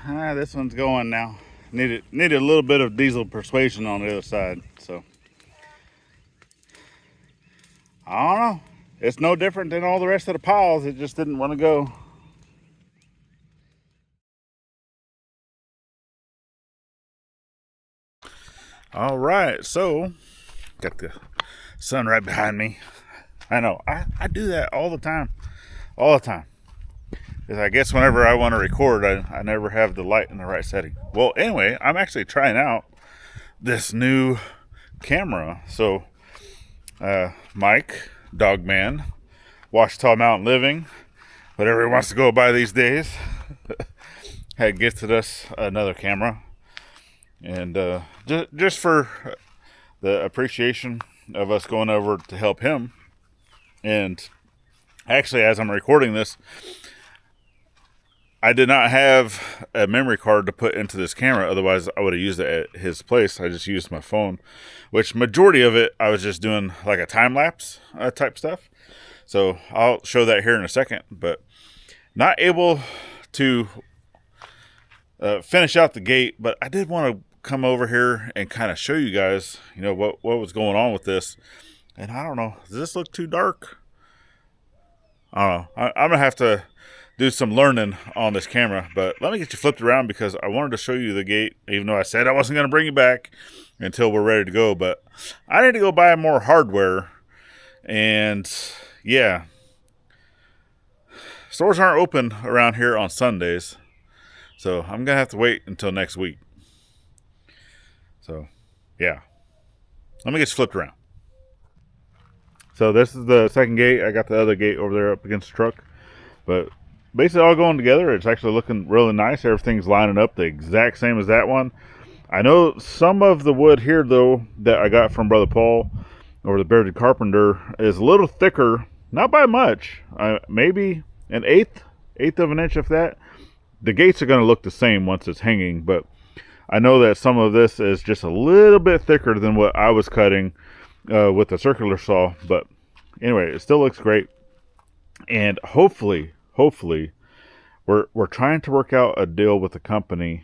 This one's going now. Needed a little bit of diesel persuasion on the other side. So I don't know. It's no different than all the rest of the piles. It just didn't want to go. All right, so got the sun right behind me. I know, I do that all the time. All the time. Because I guess whenever I want to record, I never have the light in the right setting. Well, anyway, I'm actually trying out this new camera. So, Mike, Dogman, Ouachita Mountain Living, whatever he wants to go by these days, had gifted us another camera. And just for the appreciation of us going over to help him. And actually, as I'm recording this, I did not have a memory card to put into this camera. Otherwise, I would have used it at his place. I just used my phone, which majority of it, I was just doing like a time-lapse type stuff. So I'll show that here in a second. But not able to finish out the gate. But I did want to come over here and kind of show you guys, what was going on with this. And I don't know, does this look too dark? I don't know. I'm going to have to do some learning on this camera, but let me get you flipped around because I wanted to show you the gate, even though I said I wasn't going to bring you back until we're ready to go. But I need to go buy more hardware, and yeah, stores aren't open around here on Sundays, so I'm going to have to wait until next week. So yeah, let me get you flipped around. So this is the second gate. I got the other gate over there up against the truck, but basically all going together. It's actually looking really nice. Everything's lining up the exact same as that one. I know some of the wood here, though, that I got from Brother Paul or the Bearded Carpenter is a little thicker. Not by much. Maybe an eighth of an inch, if that. The gates are going to look the same once it's hanging, but I know that some of this is just a little bit thicker than what I was cutting with the circular saw. But anyway, it still looks great. And hopefully we're trying to work out a deal with the company,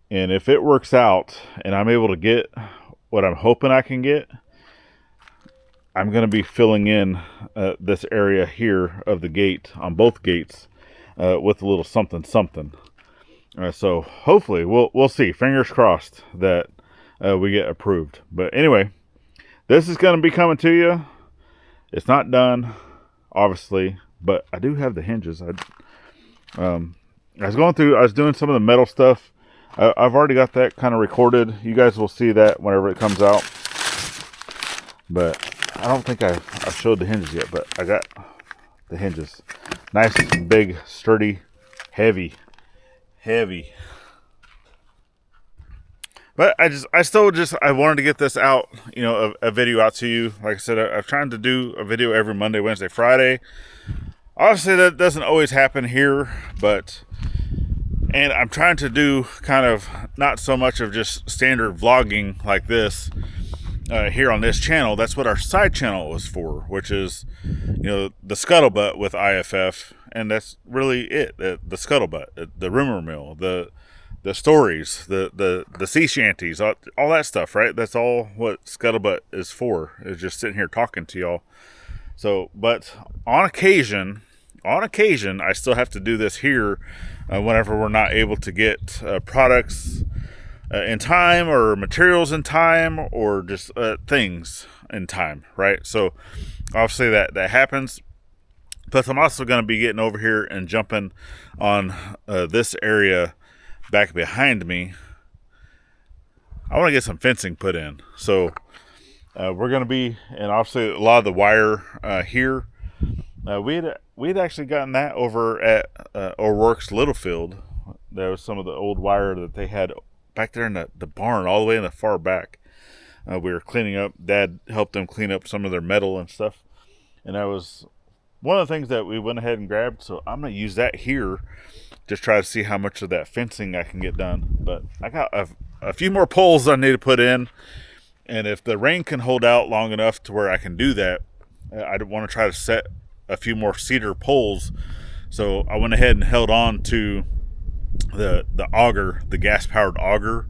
and if it works out and I'm able to get what I'm hoping I can get, I'm going to be filling in this area here of the gate on both gates with a little something. So hopefully we'll see. Fingers crossed that we get approved. But anyway, this is going to be coming to you. It's not done, obviously, but I do have the hinges. I was doing some of the metal stuff. I've already got that kind of recorded. You guys will see that whenever it comes out. But I don't think I've showed the hinges yet, but I got the hinges. Nice, big, sturdy, heavy. But I wanted to get this out, a video out to you. Like I said, I'm trying to do a video every Monday, Wednesday, Friday. Obviously, that doesn't always happen here, and I'm trying to do kind of not so much of just standard vlogging like this here on this channel. That's what our side channel was for, which is, the scuttlebutt with IFF, and that's really it. The scuttlebutt, the rumor mill, the stories, the sea shanties, all that stuff, right? That's all what scuttlebutt is for, is just sitting here talking to y'all. So, but on occasion, I still have to do this here whenever we're not able to get products in time, or materials in time, or just things in time, right? So obviously that happens. Plus, I'm also going to be getting over here and jumping on this area back behind me. I want to get some fencing put in. So we're going to be, and obviously a lot of the wire here. We'd actually gotten that over at O'Rourke's Littlefield. There was some of the old wire that they had back there in the barn, all the way in the far back. We were cleaning up. Dad helped them clean up some of their metal and stuff. And that was one of the things that we went ahead and grabbed. So I'm going to use that here. Just try to see how much of that fencing I can get done. But I got a few more poles I need to put in. And if the rain can hold out long enough to where I can do that, I want to try to set a few more cedar poles. So I went ahead and held on to the auger, the gas powered auger,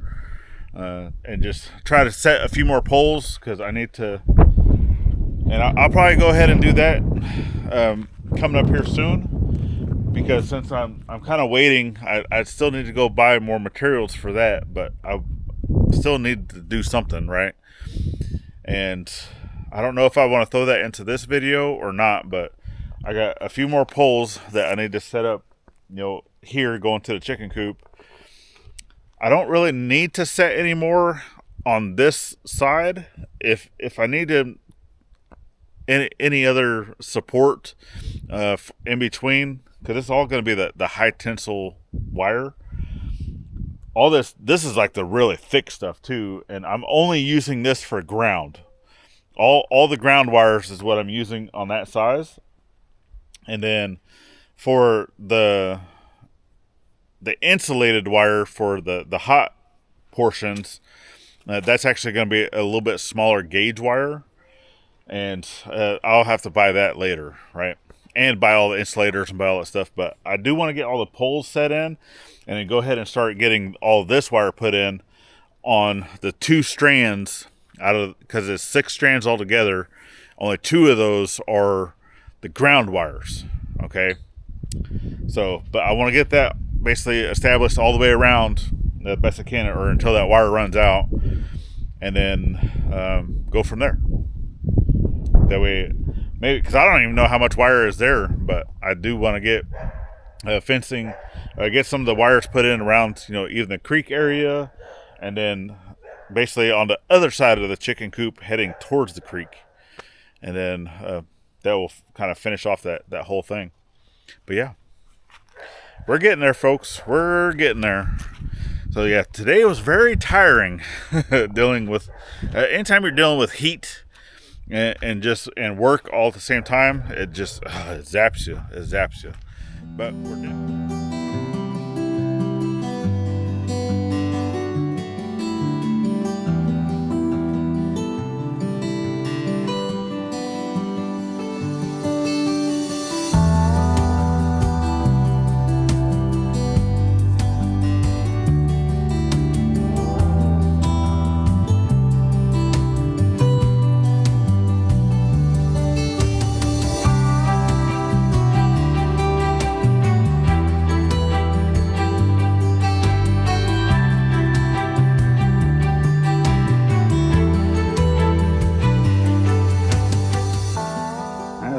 and just try to set a few more poles because I need to. And I'll probably go ahead and do that coming up here soon, because since I'm kind of waiting, I still need to go buy more materials for that, but I still need to do something, right? And I don't know if I want to throw that into this video or not, but I got a few more poles that I need to set up, here going to the chicken coop. I don't really need to set any more on this side. If I need to any other support in between, because it's all going to be the high tensile wire. All this is like the really thick stuff too, and I'm only using this for ground. All the ground wires is what I'm using on that size, and then for the insulated wire for the hot portions, that's actually going to be a little bit smaller gauge wire, and I'll have to buy that later, right? And buy all the insulators and buy all that stuff. But I do want to get all the poles set in, and then go ahead and start getting all this wire put in on the 2 strands out of, because it's 6 strands altogether. Only 2 of those are the ground wires. Okay, so but I want to get that basically established all the way around the best I can, or until that wire runs out, and then go from there. That way, maybe, because I don't even know how much wire is there, but I do want to get fencing, get some of the wires put in around, even the creek area, and then basically on the other side of the chicken coop heading towards the creek, and then that will kind of finish off that whole thing. But yeah, we're getting there, folks. We're getting there. So yeah, today was very tiring dealing with anytime you're dealing with heat and work all at the same time, it just it zaps you. But we're doing.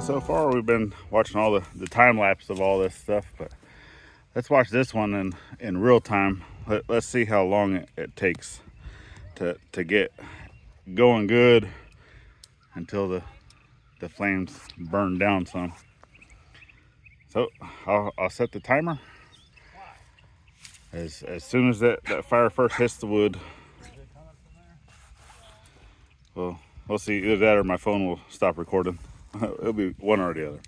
So far we've been watching all the time lapse of all this stuff, but let's watch this one in real time. Let's see how long it takes to get going good until the flames burn down some. So I'll set the timer as soon as that fire first hits the wood. Well, we'll see, either that or my phone will stop recording. It'll be one or the other.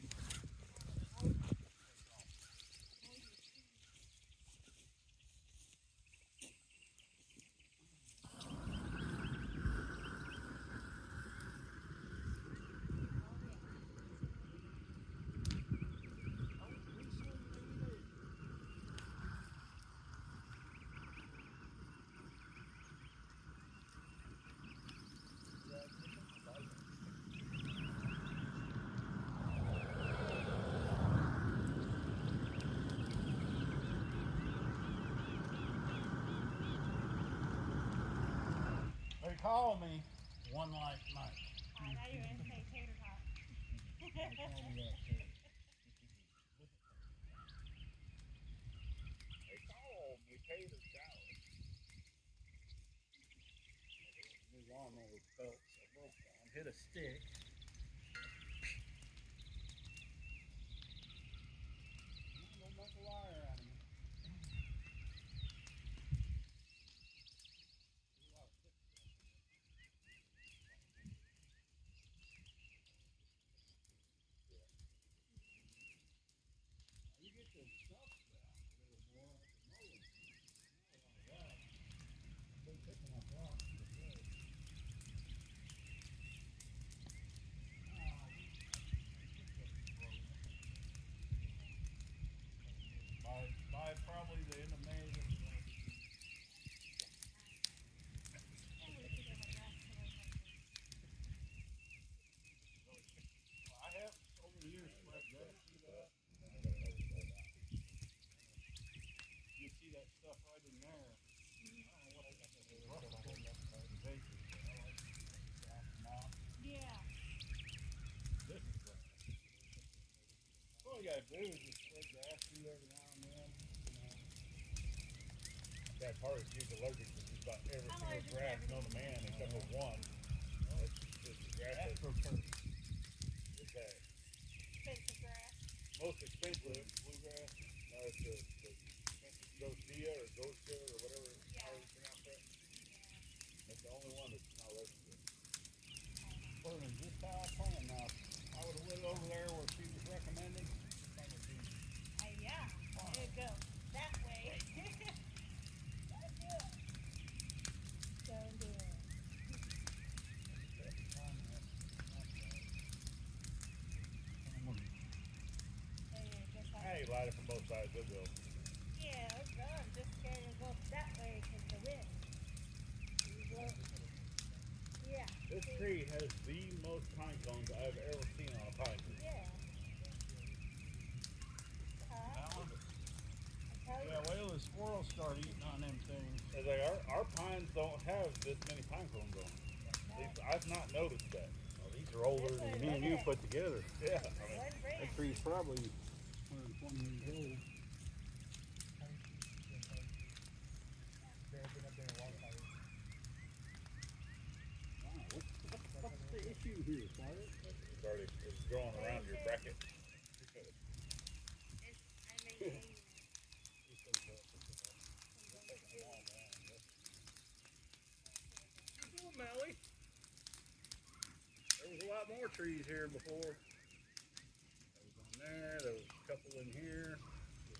They call me One Life Mike. I know you're going to say tater tot. They call me tater salad. The lawnmower felt so broke down. Hit a stick. Don't make a liar out of me. that stuff right in there. I don't know what Yeah. this is grass. All you gotta do is just spread grass through every now and then. That part is he's allergic to just about every I'm single allergic to grass everything. known to man except for one. It's the grass that's that Expensive grass. most expensive bluegrass. No, it's the Gosia or Gosia or whatever how you pronounce that. That's the only one that's not allergic to it. Well, it's just how I planned now. I would have went over there where she was recommending. That would be Yeah. There you go. That way. Don't do it. Don't do it. Hey, light it from both sides, it will. Yeah, it's done. Just carry it go that way because the wind. Yeah. This tree has the most pine cones I've ever seen on a pine tree. Yeah. Yeah, wait till the squirrels start eating on them things. It's like our pines don't have this many pine cones on them. I've not noticed that. Well, these are older than me and you put together. Yeah. That tree's probably 120 years old. What's the issue here, Carter? It's growing around your bracket. Melly. There was a lot more trees here before. There was one there was a couple in here. It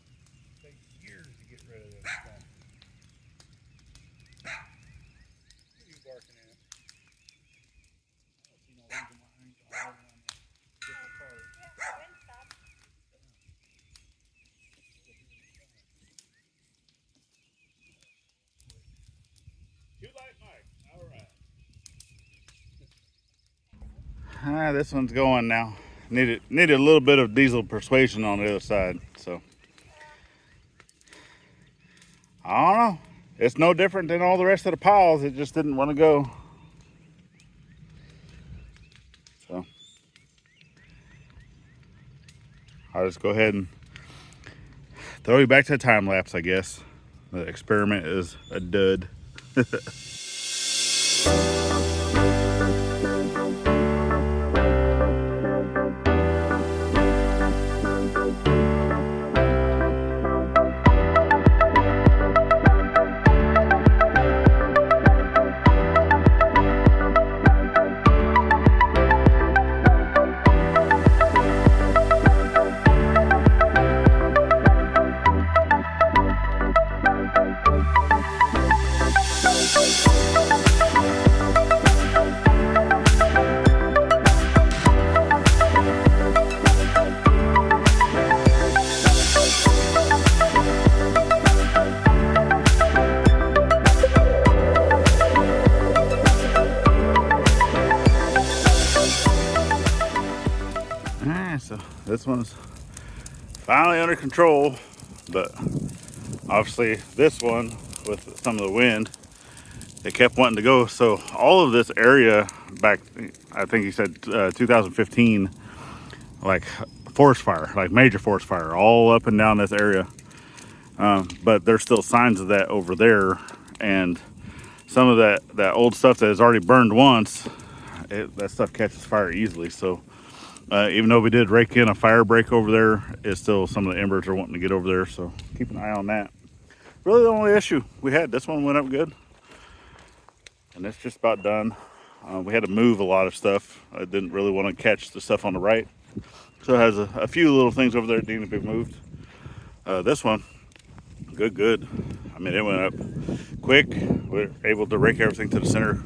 takes years to get rid of this stuff. What are you barking at? I don't see no reason why I ain't gonna hold on this different part. You like Mike? All right. This one's going now. Needed a little bit of diesel persuasion on the other side, so I don't know. It's no different than all the rest of the piles. It just didn't want to go. So I'll just go ahead and throw you back to the time lapse, I guess. The experiment is a dud. So this one's finally under control, but obviously this one with some of the wind, it kept wanting to go. So all of this area back, I think he said 2015, like forest fire, like major forest fire, all up and down this area. But there's still signs of that over there, and some of that old stuff that has already burned once, that stuff catches fire easily. So even though we did rake in a fire break over there, it's still some of the embers are wanting to get over there. So keep an eye on that. Really the only issue we had, this one went up good. And it's just about done. We had to move a lot of stuff. I didn't really want to catch the stuff on the right. So it has a few little things over there that need to be moved. This one, good. I mean, it went up quick. We were able to rake everything to the center.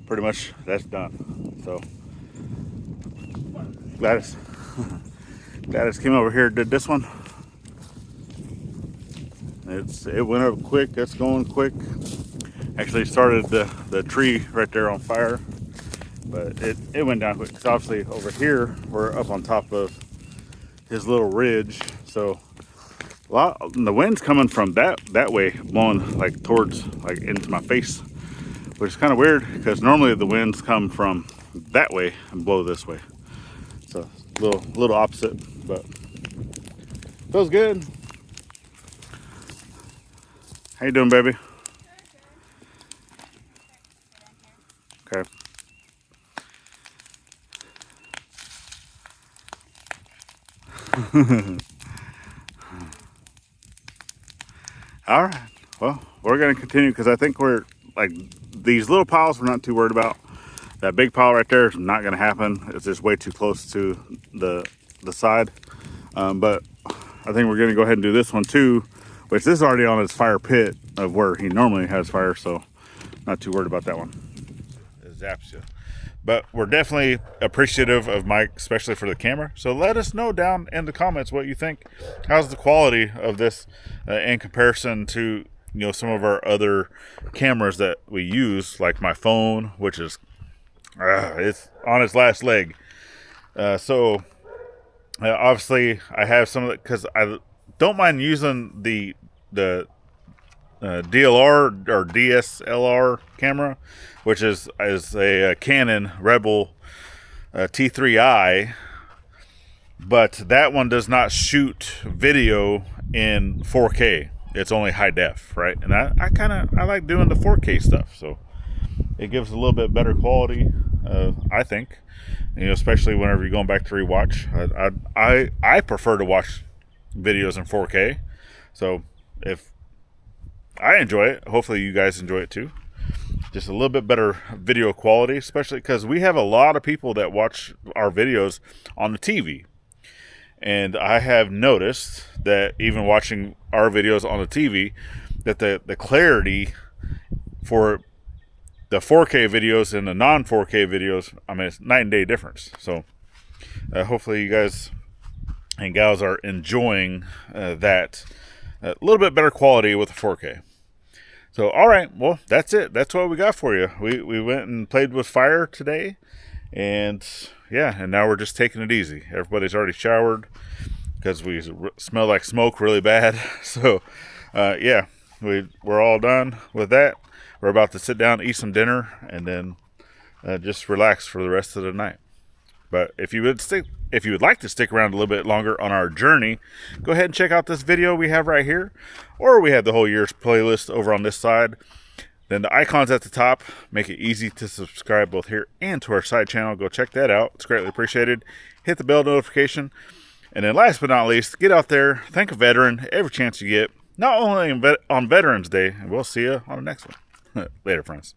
Pretty much that's done. So Gladys came over here, did this one. It went up quick. That's going quick. Actually started the tree right there on fire, but it went down quick. So obviously over here we're up on top of his little ridge, so The wind's coming from that way, blowing like towards, like into my face, which is kind of weird because normally the winds come from that way and blow this way. So little opposite, but feels good. How you doing, baby? Okay. All right. Well, we're going to continue because I think we're like these little piles we're not too worried about. That big pile right there is not going to happen. It's just way too close to the side. But I think we're going to go ahead and do this one too, which this is already on his fire pit of where he normally has fire, so not too worried about that one. It zaps you. But we're definitely appreciative of Mike, especially for the camera. So let us know down in the comments what you think. How's the quality of this in comparison to, you know, some of our other cameras that we use, like my phone, which is it's on its last leg. So obviously I have some of it because I don't mind using the DLR or DSLR camera, which is a Canon Rebel T3i, but that one does not shoot video in 4K. It's only high def, right? And I like doing the 4K stuff, so it gives a little bit better quality, I think. You know, especially whenever you're going back to rewatch. I prefer to watch videos in 4K, so if I enjoy it, hopefully you guys enjoy it too. Just a little bit better video quality, especially because we have a lot of people that watch our videos on the TV. And I have noticed that even watching our videos on the TV, that the clarity for the 4K videos and the non-4K videos, I mean, it's night and day difference. So hopefully you guys and gals are enjoying that a little bit better quality with the 4K. So, all right, well, that's it. That's what we got for you. We went and played with fire today, and yeah, and now we're just taking it easy. Everybody's already showered because we smell like smoke really bad. So, yeah, we're all done with that. We're about to sit down, eat some dinner, and then just relax for the rest of the night. But if you would like to stick around a little bit longer on our journey, go ahead and check out this video we have right here, or we have the whole year's playlist over on this side. Then the icons at the top make it easy to subscribe both here and to our side channel. Go check that out. It's greatly appreciated. Hit the bell notification. And then last but not least, get out there, thank a veteran every chance you get, not only on Veterans Day, and we'll see you on the next one. Later, friends.